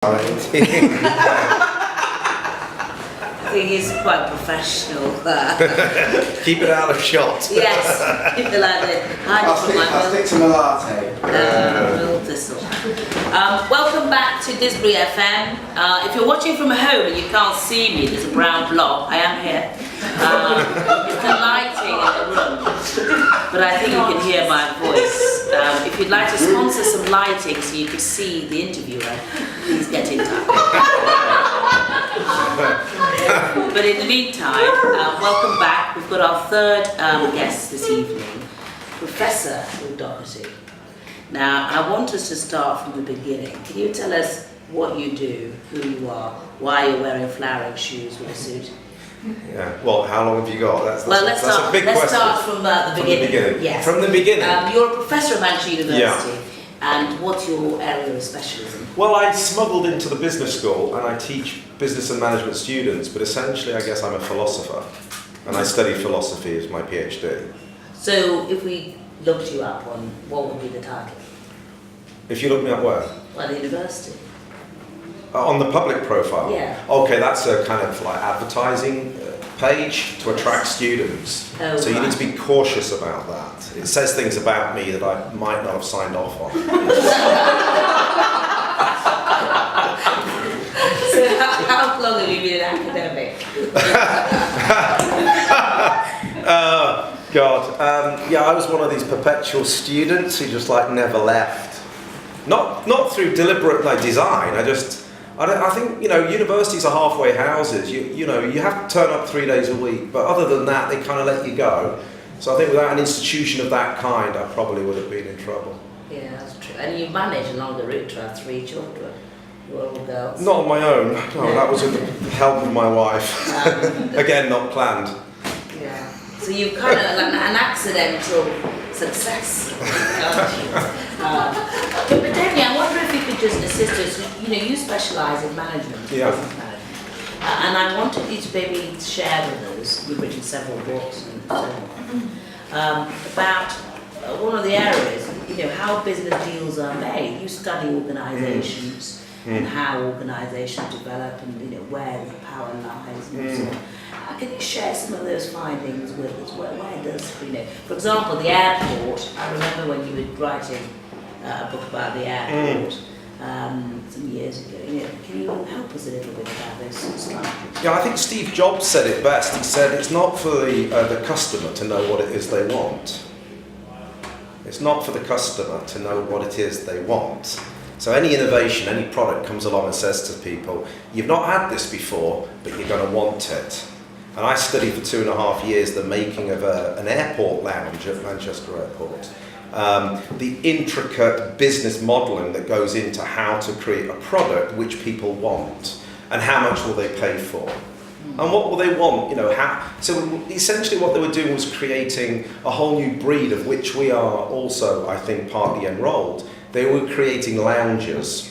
I think he's quite professional. Keep it out of shot. Yes, keep it like that. I'll stick to my latte. Milk thistle. Welcome back to DidsburyFM. If you're watching from home and you can't see me, there's a brown blob. I am here. It's the lighting in the room, but I think you can hear my voice. If you'd like to sponsor some lighting so you can see the interviewer, please get in touch. But in the meantime, welcome back. We've got our third guest this evening, Professor Doherty. Now, I want us to start from the beginning. Can you tell us what you do, who you are, why you're wearing flowering shoes with a suit? Yeah. Well, how long have you got? That's a big question. Let's start from the beginning. Yes. From the beginning. You're a professor at Manchester University. Yeah. And what's your area of specialism? Well, I smuggled into the business school and I teach business and management students, but essentially I guess I'm a philosopher. And I studied philosophy as my PhD. So if we looked you up on what would be the title? If you look me up where? Well, the university. On the public profile? Yeah. Okay, that's a kind of like advertising page to attract students. Oh, so you right. need to be cautious about that. It says things about me that I might not have signed off on. So how long have you been an academic? God. Yeah, I was one of these perpetual students who just like never left. Not through deliberate design. I think universities are halfway houses. You have to turn up 3 days a week, but other than that, they kind of let you go. So I think without an institution of that kind, I probably would have been in trouble. Yeah, that's true. And you managed along the route to have 3 children. You were all girls. Not on my own. No, that was with the help of my wife. Again, not planned. Yeah. So you've kind of like an accidental success. But Damian, I wonder if you could just assist us. You specialise in management, yeah. Business management, and I wanted you to maybe share with us. You've written several books and so on about one of the areas. How business deals are made. You study organisations and how organisations develop, and where the power lies and so on. Can you share some of those findings with us? Where does, for example, the airport, I remember when you were writing a book about the airport some years ago. Can you help us a little bit about those slides? Yeah, I think Steve Jobs said it best. He said it's not for the customer to know what it is they want. It's not for the customer to know what it is they want. So any innovation, any product comes along and says to people, you've not had this before, but you're going to want it. And I studied for 2.5 years the making of an airport lounge at Manchester Airport. The intricate business modelling that goes into how to create a product which people want, and how much will they pay for, and what will they want. So essentially what they were doing was creating a whole new breed of which we are also, I think, partly enrolled. They were creating lounges.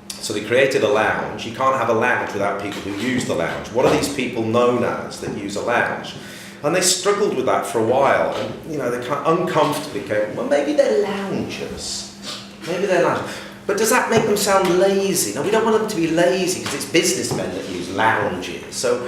So they created a lounge. You can't have a lounge without people who use the lounge. What are these people known as that use a lounge? And they struggled with that for a while. And they kind of uncomfortably came, well, maybe they're loungers. Maybe they're loungers. But does that make them sound lazy? No, we don't want them to be lazy because it's businessmen that use lounges. So,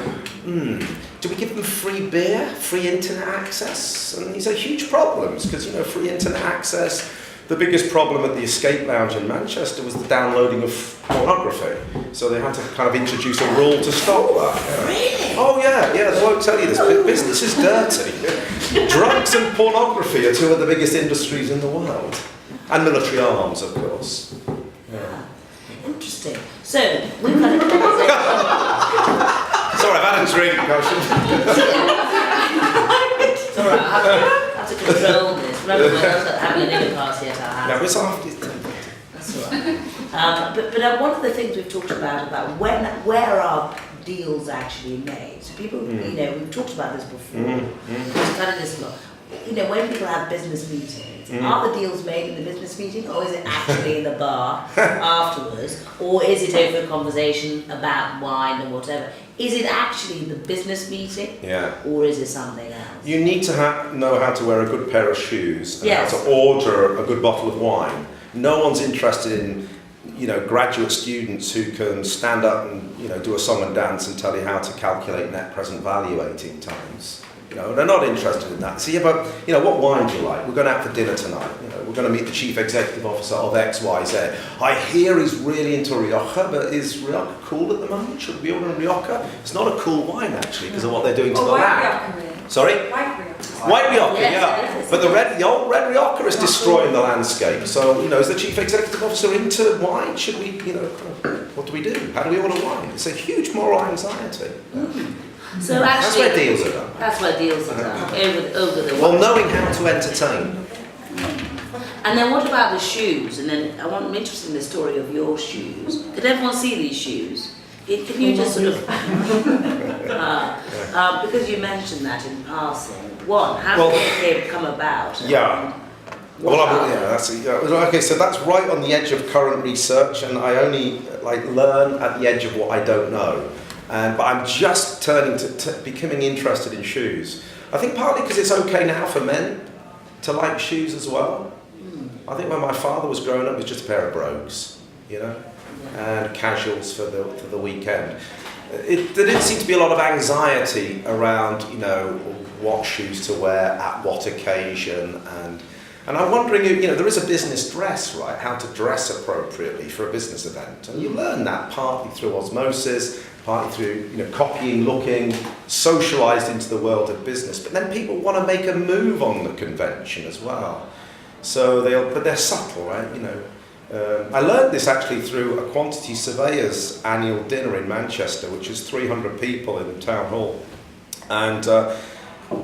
do we give them free beer, free internet access? And these are huge problems because, free internet access. The biggest problem at the Escape Lounge in Manchester was the downloading of pornography. So they had to kind of introduce a rule to stop that. Yeah. Really? Oh yeah, they won't tell you this. Business is dirty. Drugs and pornography are two of the biggest industries in the world. And military arms, of course. Yeah. Interesting. So, we've had a conversation. Sorry, I've had a drink, It's alright, I have to control this. Remember when I was having a dinner party at our house? No, it's after. That's alright. But one of the things we've talked about where are deals actually made. So people, we've talked about this before. We've studied this a lot. When people have business meetings, are the deals made in the business meeting, or is it actually in the bar afterwards, or is it over a conversation about wine or whatever? Is it actually the business meeting, or is it something else? You need to know how to wear a good pair of shoes and yes. how to order a good bottle of wine. No one's interested in graduate students who can stand up and, do a song and dance and tell you how to calculate net present value 18 times. They're not interested in that. So, but, what wine do you like? We're going out for dinner tonight. We're going to meet the chief executive officer of XYZ. I hear he's really into Rioja, but is Rioja cool at the moment? Should we order a Rioja? It's not a cool wine, actually, because of what they're doing to the land. Sorry? White Rioja. White Rioja, Yes, yeah. it is. But the old red Rioja is destroying the landscape. So, is the chief executive officer into wine? Should we, what do we do? How do we order wine? It's a huge moral anxiety. So That's actually, where deals are done. That's where deals are done, over the Well, knowing how to entertain. And then what about the shoes? And then I'm interested in the story of your shoes. Did everyone see these shoes? Can you just sort of, because you mentioned that in passing, how did it come about? Yeah. Okay, so that's right on the edge of current research, and I only learn at the edge of what I don't know. But I'm just turning to becoming interested in shoes. I think partly because it's okay now for men to like shoes as well. I think when my father was growing up, it was just a pair of brogues, and casuals for the weekend. There didn't seem to be a lot of anxiety around, what shoes to wear at what occasion, and I'm wondering, there is a business dress, right? How to dress appropriately for a business event, and you learn that partly through osmosis, partly through copying, looking, socialised into the world of business. But then people want to make a move on the convention as well. So but they're subtle, right? I learned this actually through a quantity surveyor's annual dinner in Manchester, which is 300 people in the town hall, and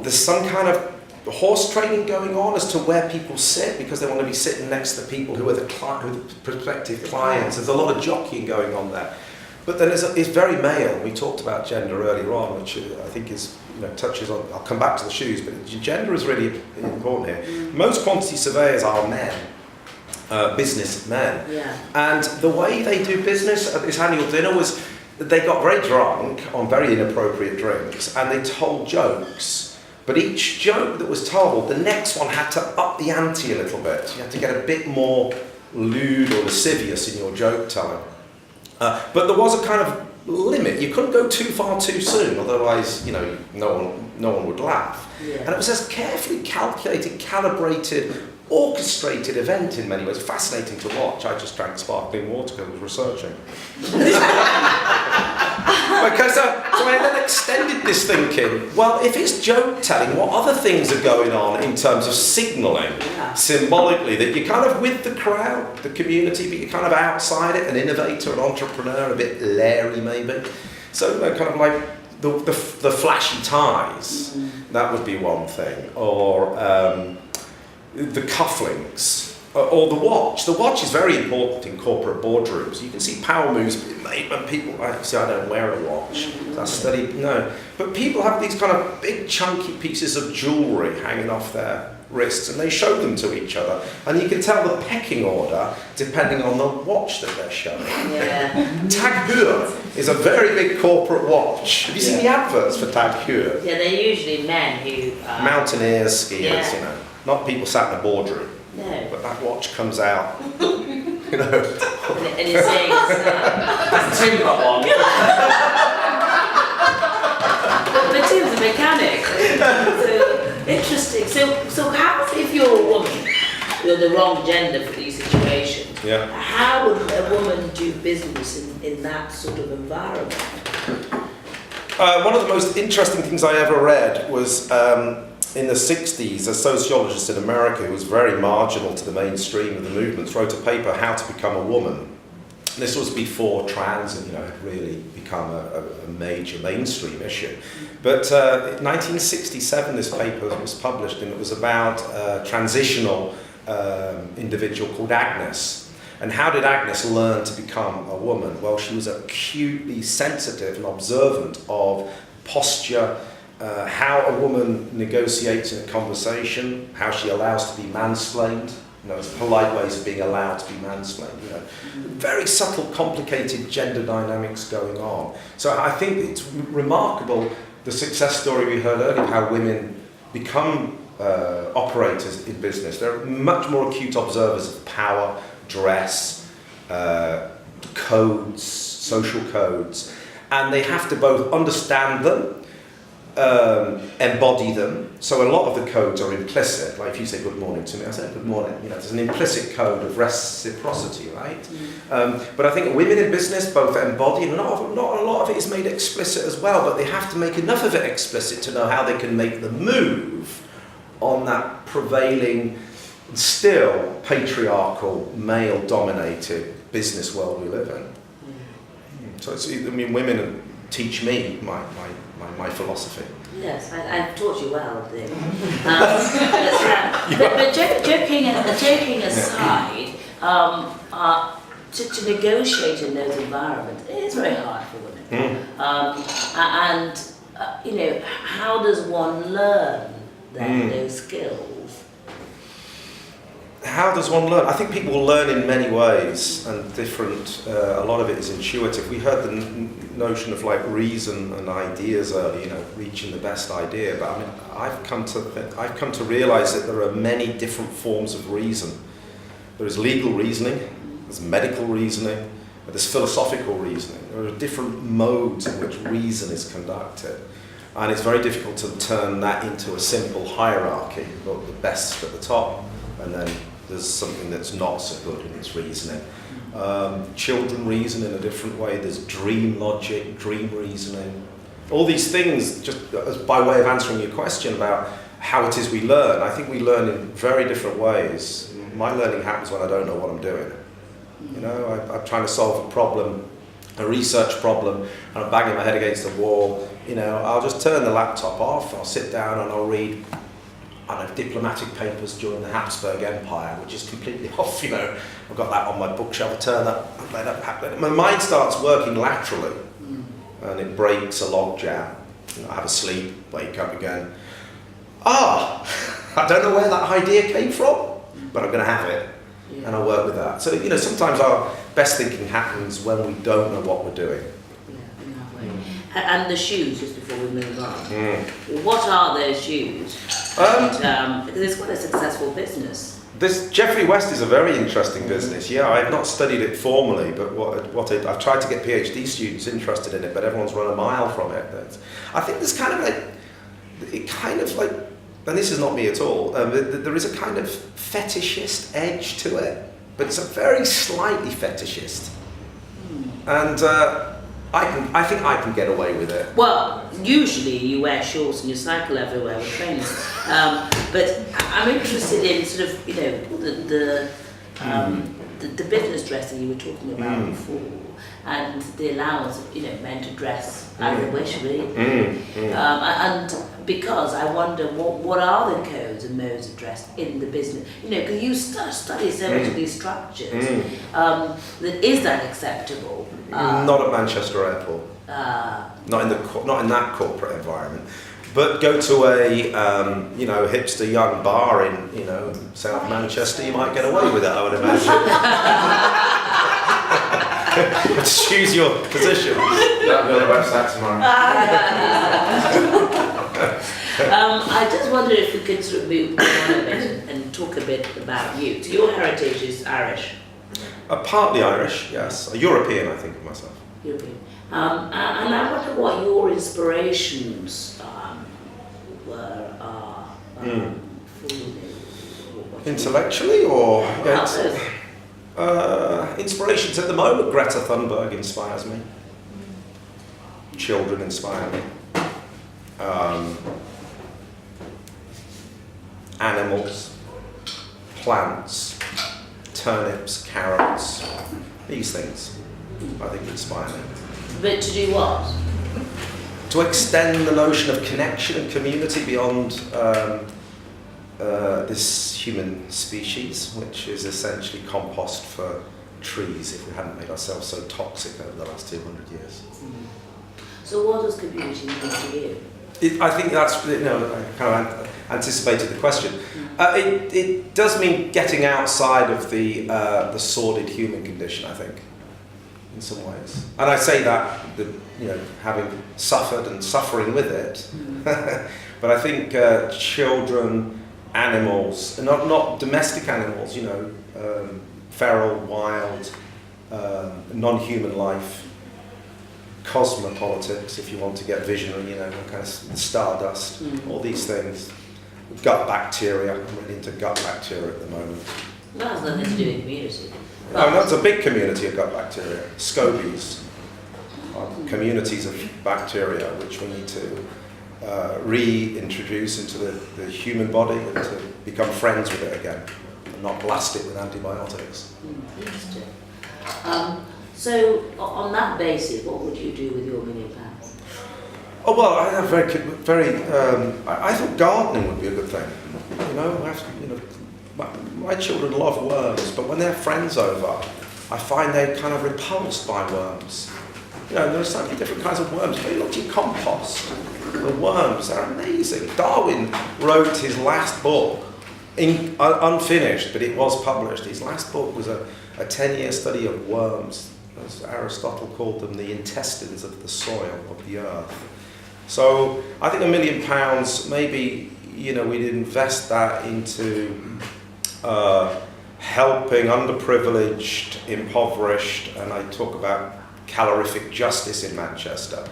there's some kind of horse training going on as to where people sit, because they want to be sitting next to the people who are the prospective clients. There's a lot of jockeying going on there. But then it's very male. We talked about gender earlier on, which I think is touches on. I'll come back to the shoes, but gender is really important here. Most quantity surveyors are men, business men, and the way they do business at this annual dinner was that they got very drunk on very inappropriate drinks, and they told jokes. But each joke that was told, the next one had to up the ante a little bit. You had to get a bit more lewd or lascivious in your joke telling. But there was a kind of limit. You couldn't go too far too soon, otherwise, no one would laugh. Yeah. And it was this carefully calculated, calibrated, orchestrated event in many ways. Fascinating to watch. I just drank sparkling water because I was researching. Because so I then extended this thinking, well, if it's joke telling, what other things are going on in terms of signalling symbolically that you're kind of with the crowd, the community, but you're kind of outside it, an innovator, an entrepreneur, a bit leery maybe. So kind of like the flashy ties, that would be one thing, or the cufflinks. Or the watch. The watch is very important in corporate boardrooms. You can see power moves being made when people, I don't wear a watch. I study, no. But people have these kind of big chunky pieces of jewellery hanging off their wrists, and they show them to each other. And you can tell the pecking order depending on the watch that they're showing. Yeah. Tag Heuer is a very big corporate watch. Have you seen the adverts for Tag Heuer? Yeah, they're usually men who... Mountaineers, skiers, not people sat in a boardroom. No. But that watch comes out, And you're saying Tim got one. but Tim's a mechanic. So interesting. So how, if you're a woman, you're the wrong gender for these situations, how would a woman do business in that sort of environment? One of the most interesting things I ever read was in the 60s, a sociologist in America who was very marginal to the mainstream of the movements wrote a paper, How to Become a Woman. This was before trans had really become a major mainstream issue. But in 1967 this paper was published, and it was about a transitional individual called Agnes. And how did Agnes learn to become a woman? Well, she was acutely sensitive and observant of posture, how a woman negotiates in a conversation, how she allows to be mansplained. It's polite ways of being allowed to be mansplained. Very subtle, complicated gender dynamics going on. So I think it's remarkable, the success story we heard earlier, how women become operators in business. They're much more acute observers of power, dress, codes, social codes, and they have to both understand them, embody them. So a lot of the codes are implicit. Like if you say good morning to me, I say good morning. You know, there's an implicit code of reciprocity, right? But I think women in business both embody, and not a lot of it is made explicit as well, but they have to make enough of it explicit to know how they can make the move on that prevailing, still patriarchal, male-dominated business world we live in. So it's, I mean, women teach me my philosophy. Yes, I've taught you well, dear. But joking aside, to negotiate in those environments, it is very hard for women. You know, how does one learn then those skills? How does one learn? I think people will learn in many ways, and different. A lot of it is intuitive. We heard the notion of like reason and ideas earlier. You know, reaching the best idea. But I mean, I've come to realise that there are many different forms of reason. There is legal reasoning, there's medical reasoning, there's philosophical reasoning. There are different modes in which reason is conducted, and it's very difficult to turn that into a simple hierarchy. You've got the best at the top, and then there's something that's not so good in its reasoning. Children reason in a different way. There's dream logic, dream reasoning. All these things, just as by way of answering your question about how it is we learn, I think we learn in very different ways. My learning happens when I don't know what I'm doing. You know, I'm trying to solve a problem, a research problem, and I'm banging my head against the wall. You know, I'll just turn the laptop off, I'll sit down and I'll read, I know, diplomatic papers during the Habsburg Empire, which is completely off, you know. I've got that on my bookshelf, I turn that, let that happen. My mind starts working laterally, and it breaks a logjam. You know, I have a sleep, wake up again. I don't know where that idea came from, but I'm going to have it, and I'll work with that. So, you know, sometimes our best thinking happens when we don't know what we're doing. Yeah, in that way. And the shoes, just before we move on. What are those shoes? Because it's quite a successful business. This Geoffrey West is a very interesting business. Yeah, I've not studied it formally, but I've tried to get PhD students interested in it, but everyone's run a mile from it. I think there's kind of like, and this is not me at all, there is a kind of fetishist edge to it, but it's a very slightly fetishist. And I think I can get away with it. Well, usually you wear shorts and you cycle everywhere with trainers. But I'm interested in sort of, you know, the business dress that you were talking about before, and the allowance of, you know, men to dress as they wish, really. And because I wonder what are the codes and modes of dress in the business? You know, because you study so much of these structures. Is that acceptable? Not at Manchester Airport. Not in that corporate environment. But go to a you know, hipster young bar in, you know, South Manchester, you might get away with it, I would imagine. Choose your position. That'll be on the website tomorrow. I just wonder if we could sort of move on a bit and talk a bit about you. So your heritage is Irish. Partly Irish, yes. A European, I think of myself. European. And I wonder what your inspirations are for you. Intellectually, or Well, inspirations at the moment? Greta Thunberg inspires me. Children inspire me. Animals, plants, turnips, carrots, these things I think inspire me. but to do what? To extend the notion of connection and community beyond this human species, which is essentially compost for trees if we hadn't made ourselves so toxic over the last 200 years. So what does community mean to you? I think that's, you know, I kind of anticipated the question. It does mean getting outside of the sordid human condition, I think, in some ways. And I say that, you know, having suffered and suffering with it. But I think children, animals, not domestic animals, you know, feral, wild, non-human life, cosmopolitics, if you want to get visionary, kind of stardust, all these things. Gut bacteria, I'm really into gut bacteria at the moment. That has nothing to do with community. Oh, that's a big community of gut bacteria. Scobies are communities of bacteria which we need to reintroduce into the human body and to become friends with it again and not blast it with antibiotics. Interesting. So, on that basis, what would you do with your £1 million? Oh well, I have I thought gardening would be a good thing. My children love worms, but when they have friends over, I find they're kind of repulsed by worms. There are so many different kinds of worms. When you look at compost, the worms, they're amazing. Darwin wrote his last book, unfinished, but it was published. His last book was a 10-year study of worms. As Aristotle called them, the intestines of the soil, of the earth. So I think £1 million, maybe, we'd invest that into helping underprivileged, impoverished, and I talk about calorific justice in Manchester,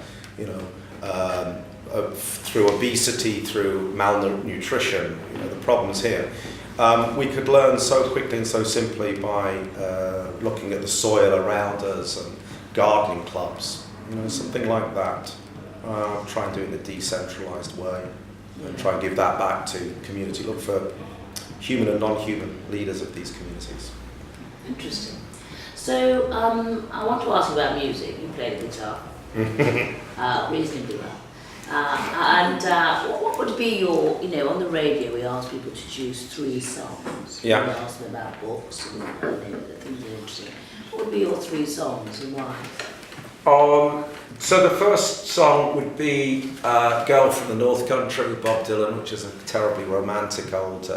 through obesity, through malnutrition, the problems here. We could learn so quickly and so simply by looking at the soil around us and gardening clubs, something like that. Try and do it in a decentralised way and try and give that back to the community. Look for human and non-human leaders of these communities. Interesting. So, I want to ask you about music. You play the guitar reasonably well. What would be your, on the radio we ask people to choose 3 songs. Yeah. We ask them about books and things that are interesting. What would be your 3 songs and why? So the first song would be Girl from the North Country, Bob Dylan, which is a terribly romantic old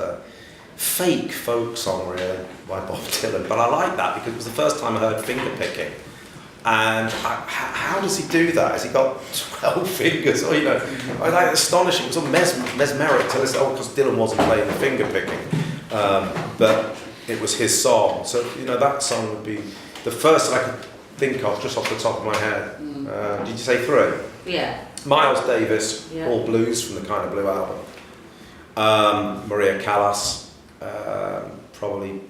fake folk song really by Bob Dylan. But I like that because it was the first time I heard finger picking. And how does he do that? Has he got 12 fingers? Or, I like astonishing. It was mesmeric to listen. Because Dylan wasn't playing the finger picking, but it was his song. So that song would be the first I could think of just off the top of my head. Did you say 3? Yeah. Miles Davis, Yeah. All Blues from the Kind of Blue album. Maria Callas, probably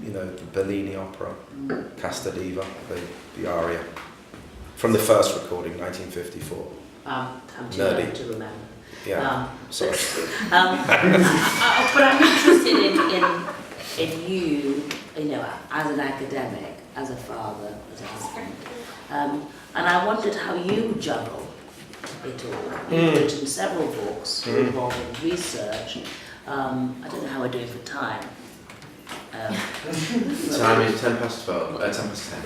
the Bellini opera, Casta Diva, the aria, from the first recording, 1954. I'm too Nerdy. young to remember. Yeah, sorry. But I'm interested in you, as an academic, as a father, as a husband, and I wondered how you juggle it all. You've written several books involving research. I don't know how we're doing for time. Time is 10 past 12, 10 past 10.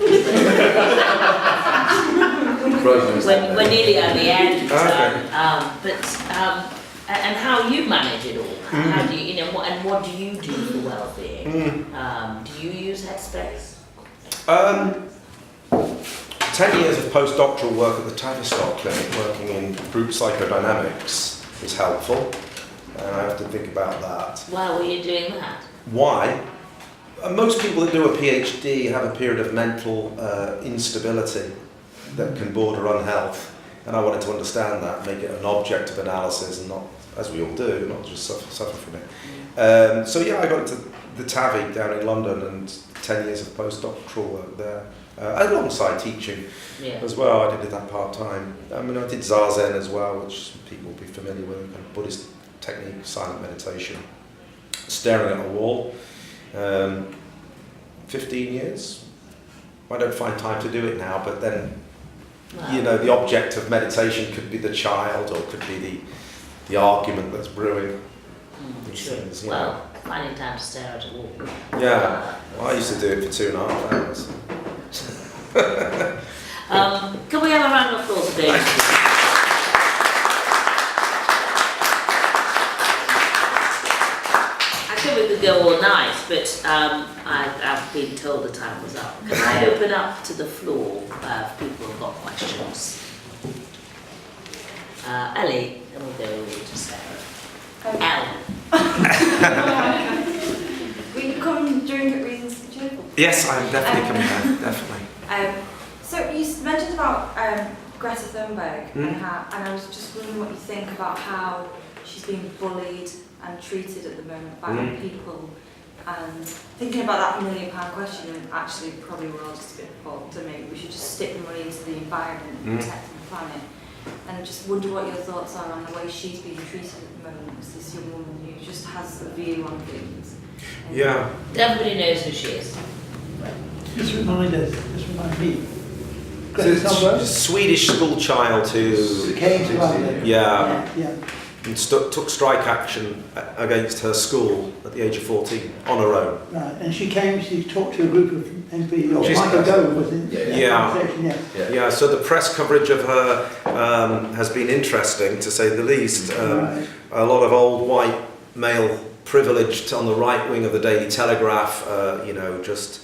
We're nearly at the end, Okay. and how you manage it all. How do you, and what do you do for well-being? Do you use Headspace? 10 years of postdoctoral work at the Tavistock Clinic, working in group psychodynamics, is helpful, and I have to think about that. Why were you doing that? Why? Most people that do a PhD have a period of mental instability that can border on health, and I wanted to understand that, make it an object of analysis and not, as we all do, not just suffer from it. So yeah, I got into the TAVI down in London and 10 years of postdoctoral work there, alongside teaching as well. I did that part-time. I did Zazen as well, which people will be familiar with, kind of Buddhist technique, silent meditation, staring at a wall. 15 years. I don't find time to do it now, but then, the object of meditation could be the child or could be the argument that's brewing. These things, Well, finding time to stare at a wall. Yeah, well, I used to do it for 2.5 hours. Can we have a round of applause, please? We could go all night, but I've been told the time was up. Can I open up to the floor if people have got questions? Ellie, and we'll go over to Sarah. Ellen. Will you come during the Reasons for Cheerful? Yes, I'm definitely coming down, definitely. So you mentioned about Greta Thunberg Mm. and I was just wondering what you think about how she's being bullied and treated at the moment by Mm. people, and thinking about that £1 million question, and actually probably we're all just a bit fault, so maybe we should just stick the money into the environment and protecting the planet. And I just wonder what your thoughts are on the way she's being treated at the moment as this young woman who just has a view on things. Yeah. Everybody knows who she is. Just remind me. So Greta it's a Thunberg Swedish school child who came to London. yeah, Yeah. and took strike action against her school at the age of 14 on her own. Right. And she talked to a group of MPs, or She's- Michael Gove was in Yeah. that Yeah. conversation, yes. Yeah, so the press coverage of her has been interesting, to say the least. Right. A lot of old white male privileged on the right wing of the Daily Telegraph, just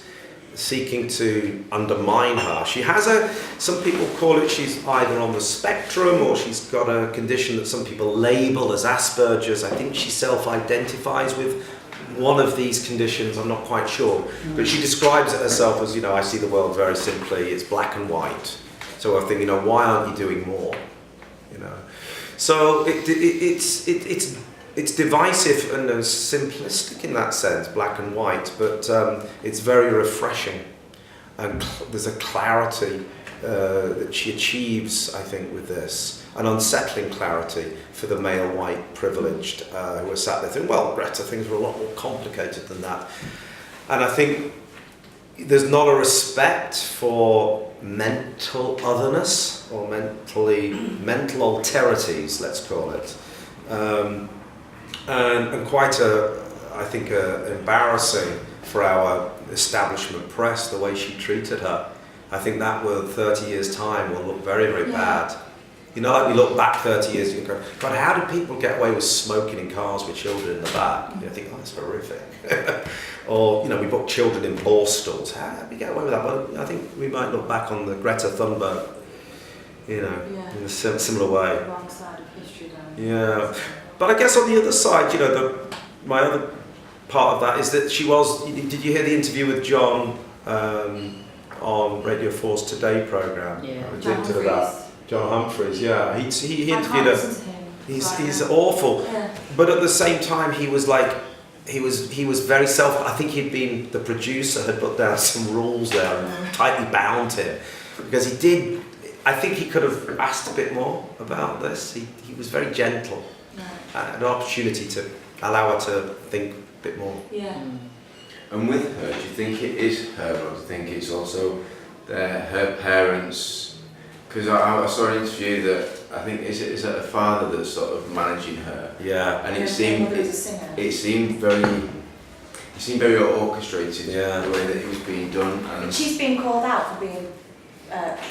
seeking to undermine her. She has some people call it she's either on the spectrum or she's got a condition that some people label as Asperger's. I think she self-identifies with one of these conditions, I'm not quite sure. But she describes it herself as, I see the world very simply, it's black and white. So I think, why aren't you doing more? So it's divisive and simplistic in that sense, black and white, but it's very refreshing. And there's a clarity that she achieves, I think, with this, an unsettling clarity for the male white privileged who are sat there thinking, well, Greta, things are a lot more complicated than that. And I think there's not a respect for mental otherness or mental alterities, let's call it. And quite I think embarrassing for our establishment press, the way she treated her. I think that will, 30 years' time, will look very, very bad. Like we look back 30 years and go, God, how did people get away with smoking in cars with children in the back? I think, oh, that's horrific. Or, we put children in bar stools. How did we get away with that? Well, I think we might look back on the Greta Thunberg, in a similar way. Wrong side of history then. Yeah. But I guess on the other side, my other part of that is that she was. Did you hear the interview with John on Radio 4's Today programme? Yeah. I did to that. John Humphreys. Yeah, he interviewed her. He's awful. Yeah. But at the same time, he was very I think the producer had put down some rules there and tightly bound him, because he did. I think he could have asked a bit more about this. He was very gentle. An opportunity to allow her to think a bit more. Yeah. And with her, do you think it is her, or do you think it's also her parents? Because I saw an interview that I think is it her father that's sort of managing her, Yeah. and Her mother is a singer. it seemed very orchestrated, Yeah. the way that it was being done, and She's being called out for being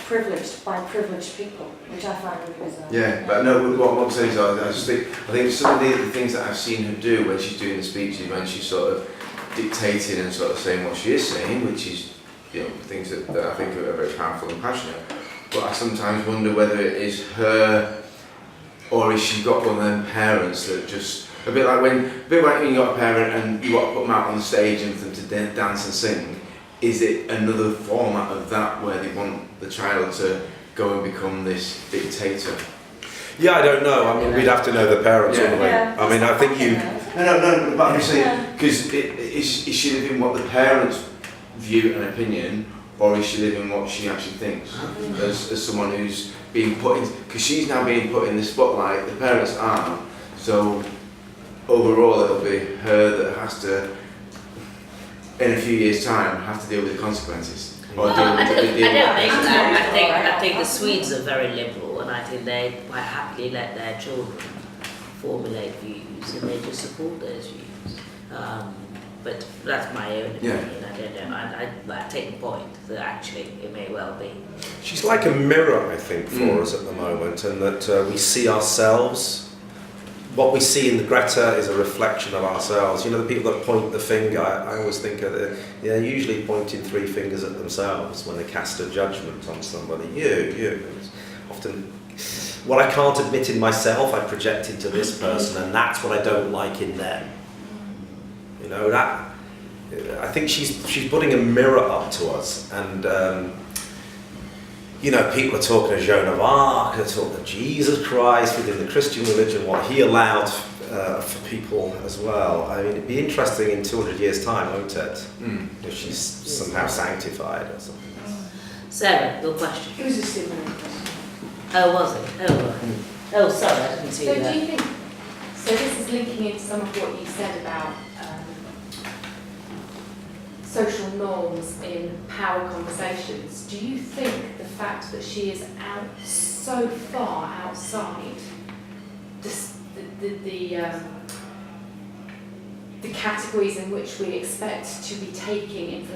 privileged by privileged people, which I find really bizarre. yeah. But no, what I'm saying is, I think some of the things that I've seen her do when she's doing the speeches, when she's sort of dictating and sort of saying what she is saying, which is things that I think are very powerful and passionate. But I sometimes wonder whether it is her, or is she got one of them parents that just a bit like when you got a parent and you want to put them out on the stage and for them to dance and sing. Is it another format of that where they want the child to go and become this dictator? Yeah, I don't know. I mean, we'd have to know the parents, wouldn't we? Yeah. I mean, I think you. No, but I'm saying, because is she living what the parents view and opinion, or is she living what she actually thinks? As someone who's being put in, because she's now being put in the spotlight, the parents aren't, so overall it'll be her that has to, in a few years' time, have to deal with the consequences. Or I don't think that. Right. I think the Swedes are very liberal, and I think they quite happily let their children formulate views, and they just support those views. But that's my own opinion. I don't know. I take the point that actually it may well be. She's like a mirror, I think, for us at the moment, and that we see ourselves. What we see in the Greta is a reflection of ourselves. The people that point the finger, I always think they're usually pointing 3 fingers at themselves when they cast a judgment on somebody. You. It's often what I can't admit in myself, I project into this person, and that's what I don't like in them. That I think she's putting a mirror up to us, and you know, people are talking of Joan of Arc, they're talking of Jesus Christ within the Christian religion, what he allowed for people as well. I mean, it'd be interesting in 200 years' time, won't it? If she's somehow sanctified or something. Sarah, your question. It was a similar question. Oh, was it? Oh, right. Oh, sorry, I didn't see So that. do you think, so this is linking into some of what you said about social norms in power conversations. Do you think the fact that she is out so far outside the categories in which we expect to be taking information